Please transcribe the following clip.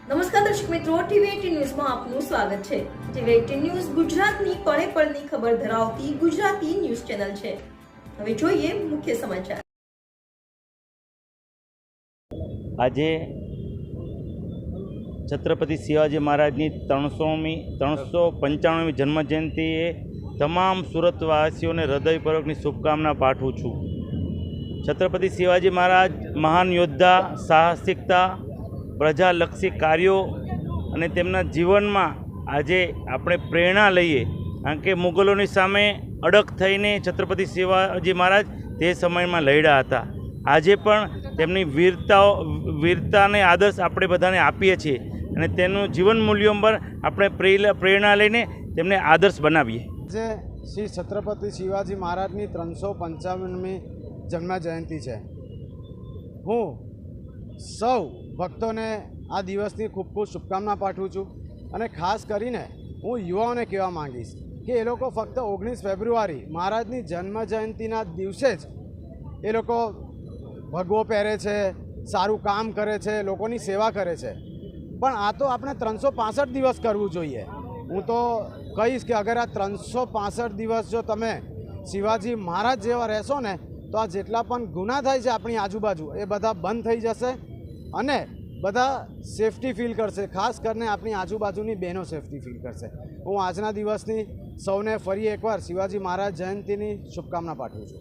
નમસ્કાર દર્શક મિત્રો, ટીવી18 ન્યૂઝમાં આપનું સ્વાગત છે। ટીવી18 ન્યૂઝ ગુજરાતની પળે પળની ખબર ધરાવતી ગુજરાતી ન્યૂઝ ચેનલ છે। હવે જોઈએ મુખ્ય સમાચાર। આજે છત્રપતિ શિવાજી મહારાજની 395મી જન્મજયંતિએ તમામ સુરતવાસીઓને હૃદયપૂર્વકની શુભકામના પાઠવું છું। છત્રપતિ શિવાજી મહારાજ મહાન યોદ્ધા, સાહસિકતા, પ્રજાલક્ષી કાર્યો અને તેમના જીવનમાં આજે આપણે પ્રેરણા લઈએ, કારણ કે મુગલોની સામે અડગ થઈને છત્રપતિ શિવાજી મહારાજ તે સમયમાં લડ્યા હતા। આજે પણ તેમની વીરતાને આદર્શ આપણે બધાને આપીએ છીએ અને તેનું જીવન મૂલ્યો પર આપણે પ્રેરણા લઈને તેમને આદર્શ બનાવીએ। આજે શ્રી છત્રપતિ શિવાજી મહારાજની 355મી જન્મજયંતિ છે। હું સૌ ભક્તોને આ દિવસની ખૂબ ખૂબ શુભકામના પાઠવું છું અને ખાસ કરીને હું યુવાઓને કહેવા માંગીશ કે એ લોકો ફક્ત 19 ફેબ્રુઆરી મહારાજની જન્મજયંતિના દિવસે જ એ લોકો ભગવો પહેરે છે, સારું કામ કરે છે, લોકોની સેવા કરે છે, પણ આ તો આપણે 365 દિવસ કરવું જોઈએ। હું તો કહીશ કે અગર આ 365 દિવસ જો તમે શિવાજી મહારાજ જેવા રહેશો ને તો આ જેટલા પણ ગુના થાય છે આપણી આજુબાજુ એ બધા બંધ થઈ જશે અને બધા સેફટી ફીલ કરશે। ખાસ કરીને આપણી આજુબાજુની બહેનો સેફટી ફીલ કરશે। હું આજના દિવસની સૌને ફરી એકવાર શિવાજી મહારાજ જયંતિની શુભકામના પાઠવું છું।